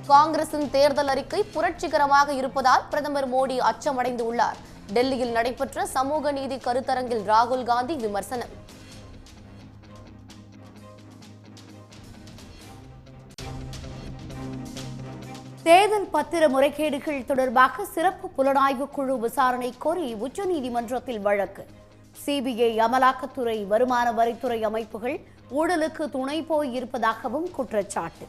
காங்கிரசின் தேர்தல் அறிக்கை புரட்சிகரமாக இருப்பதால் பிரதமர் மோடி அச்சமடைந்துள்ளார். டெல்லியில் நடைபெற்ற சமூக நீதி கருத்தரங்கில் ராகுல் காந்தி விமர்சனம். தேர்தல் பத்திர முறைகேடுகள் தொடர்பாக சிறப்பு புலனாய்வு குழு விசாரணை கோரி உச்சநீதிமன்றத்தில் வழக்கு. சிபிஐ, அமலாக்கத்துறை, வருமான வரித்துறை அமைப்புகள் ஊழலுக்கு துணை போயிருப்பதாகவும் குற்றச்சாட்டு.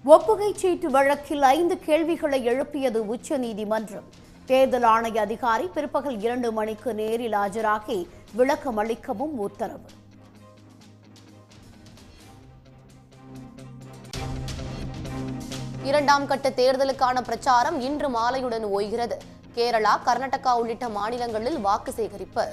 ஒப்புகைச் சீட்டு வழக்கில் 5 கேள்விகளை எழுப்பியது உச்சநீதிமன்றம். தேர்தல் ஆணைய அதிகாரி பிற்பகல் 2 மணிக்கு நேரில் ஆஜராகி விளக்கம் அளிக்கவும் உத்தரவு. இரண்டாம் கட்ட தேர்தலுக்கான பிரச்சாரம் இன்று மாலையுடன் ஓய்கிறது. கேரளா, கர்நாடகா உள்ளிட்ட மாநிலங்களில் வாக்கு சேகரிப்பு.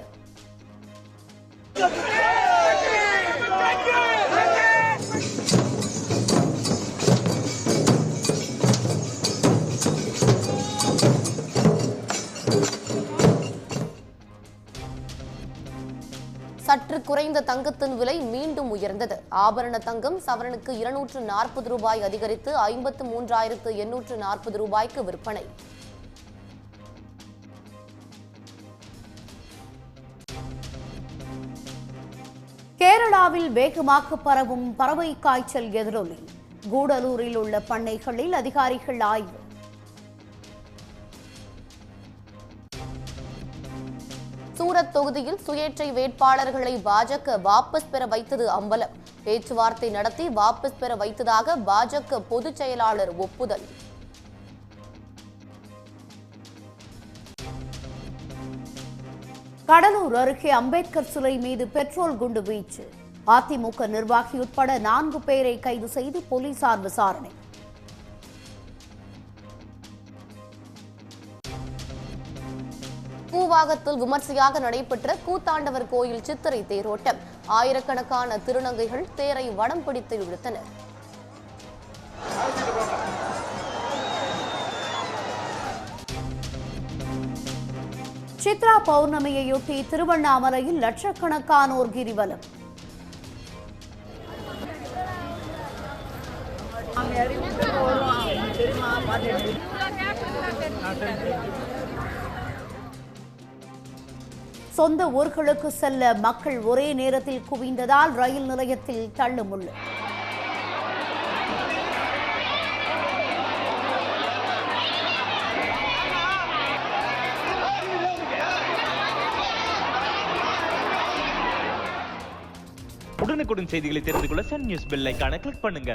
சற்று குறைந்த தங்கத்தின் விலை மீண்டும் உயர்ந்தது. ஆபரண தங்கம் சவரனுக்கு 240 ரூபாய் அதிகரித்து 53,840 ரூபாய்க்கு விற்பனை. கேரளாவில் வேகமாக பரவும் பறவை காய்ச்சல் எதிரொலி. கூடலூரில் உள்ள பண்ணைகளில் அதிகாரிகள் ஆய்வு. சூரத் தொகுதியில் சுயேட்சை வேட்பாளர்களை பாஜக வாபஸ் பெற வைத்தது அம்பலம். பேச்சுவார்த்தை நடத்தி வாபஸ் பெற வைத்ததாக பாஜக பொதுச் செயலாளர் ஒப்புதல். கடலூர் அருகே அம்பேத்கர் சிலை மீது பெட்ரோல் குண்டு வீச்சு. அதிமுக நிர்வாகி உட்பட 4 பேரை கைது செய்து போலீசார் விசாரணை. கூவாகத்தில் விமர்சையாக நடைபெற்ற கூத்தாண்டவர் கோயில் சித்திரை தேரோட்டம். ஆயிரக்கணக்கான திருநங்கைகள் தேரை வடம் பிடித்து இழுத்தனர். சித்ரா பௌர்ணமியையொட்டி திருவண்ணாமலையில் லட்சக்கணக்கானோர் கிரிவலம். சொந்த ஊர்களுக்கு செல்ல மக்கள் ஒரே நேரத்தில் குவிந்ததால் ரயில் நிலையத்தில் தள்ளுமுள்ளு. உடனுக்குடன் செய்திகளை தெரிந்து கொள்ள சன் நியூஸ் பெல் ஐகானை கிளிக் பண்ணுங்க.